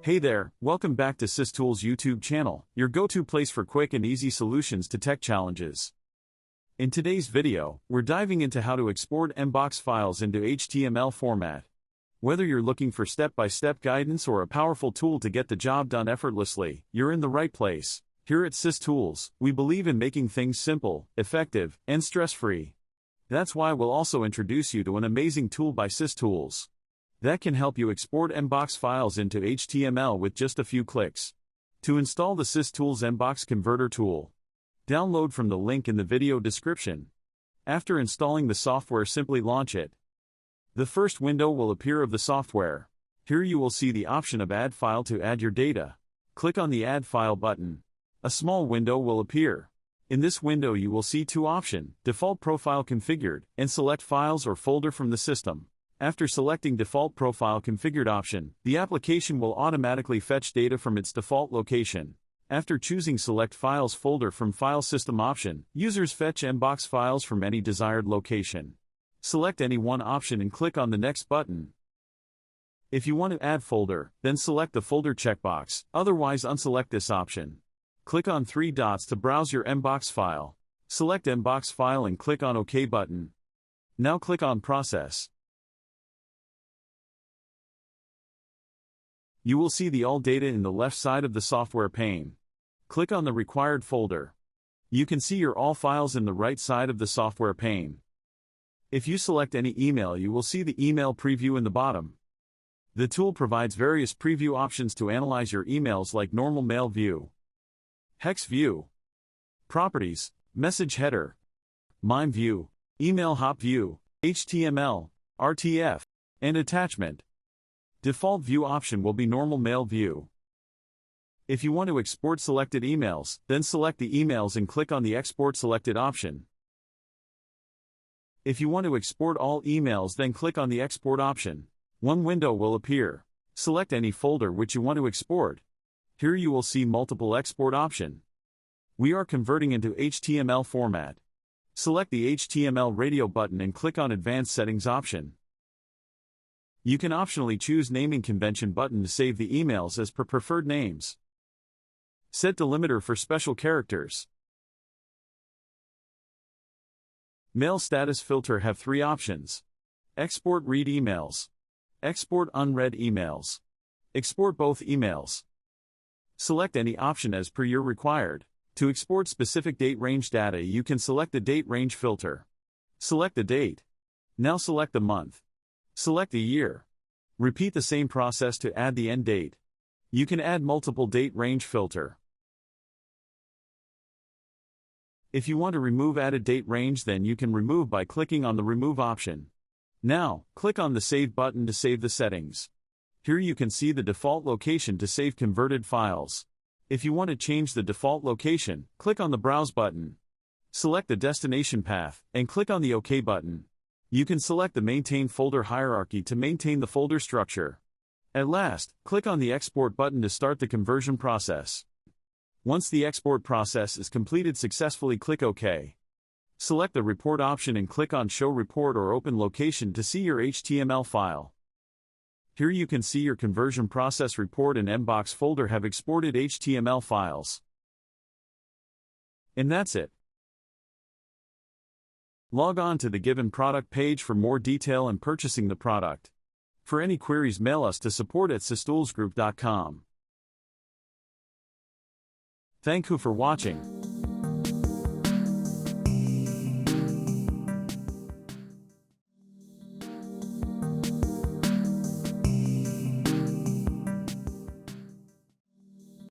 Hey there, welcome back to SysTools YouTube channel, your go-to place for quick and easy solutions to tech challenges. In today's video, we're diving into how to export MBOX files into HTML format. Whether you're looking for step-by-step guidance or a powerful tool to get the job done effortlessly, you're in the right place. Here at SysTools, we believe in making things simple, effective, and stress-free. That's why we'll also introduce you to an amazing tool by SysTools that can help you export MBOX files into HTML with just a few clicks. To install the SysTools MBOX Converter tool, download from the link in the video description. After installing the software, simply launch it. The first window will appear of the software. Here you will see the option of Add File to add your data. Click on the Add File button. A small window will appear. In this window you will see two options: Default Profile Configured, and Select Files or Folder from the system. After selecting Default Profile Configured option, the application will automatically fetch data from its default location. After choosing Select Files Folder from File System option, users fetch MBOX files from any desired location. Select any one option and click on the Next button. If you want to add folder, then select the Folder checkbox, otherwise unselect this option. Click on three dots to browse your MBOX file. Select MBOX file and click on OK button. Now click on Process. You will see the All data in the left side of the software pane. Click on the required folder. You can see your All files in the right side of the software pane. If you select any email, you will see the email preview in the bottom. The tool provides various preview options to analyze your emails like Normal Mail View, Hex View, Properties, Message Header, MIME View, Email Hop View, HTML, RTF, and Attachment. Default view option will be Normal Mail View. If you want to export selected emails, then select the emails and click on the Export Selected option. If you want to export all emails, then click on the Export option. One window will appear. Select any folder which you want to export. Here you will see multiple export options. We are converting into HTML format. Select the HTML radio button and click on Advanced Settings option. You can optionally choose Naming Convention button to save the emails as per preferred names. Set delimiter for special characters. Mail status filter have three options: Export read emails, Export unread emails, Export both emails. Select any option as per your required. To export specific date range data, you can select the date range filter. Select the date. Now select the month. Select the year. Repeat the same process to add the end date. You can add multiple date range filter. If you want to remove added date range, then you can remove by clicking on the Remove option. Now, click on the Save button to save the settings. Here you can see the default location to save converted files. If you want to change the default location, click on the Browse button. Select the destination path, and click on the OK button. You can select the Maintain Folder Hierarchy to maintain the folder structure. At last, click on the Export button to start the conversion process. Once the export process is completed successfully, click OK. Select the Report option and click on Show Report or Open Location to see your HTML file. Here you can see your conversion process report and MBOX folder have exported HTML files. And that's it. Log on to the given product page for more detail and purchasing the product. For any queries, mail us to support@systoolsgroup.com. Thank you for watching.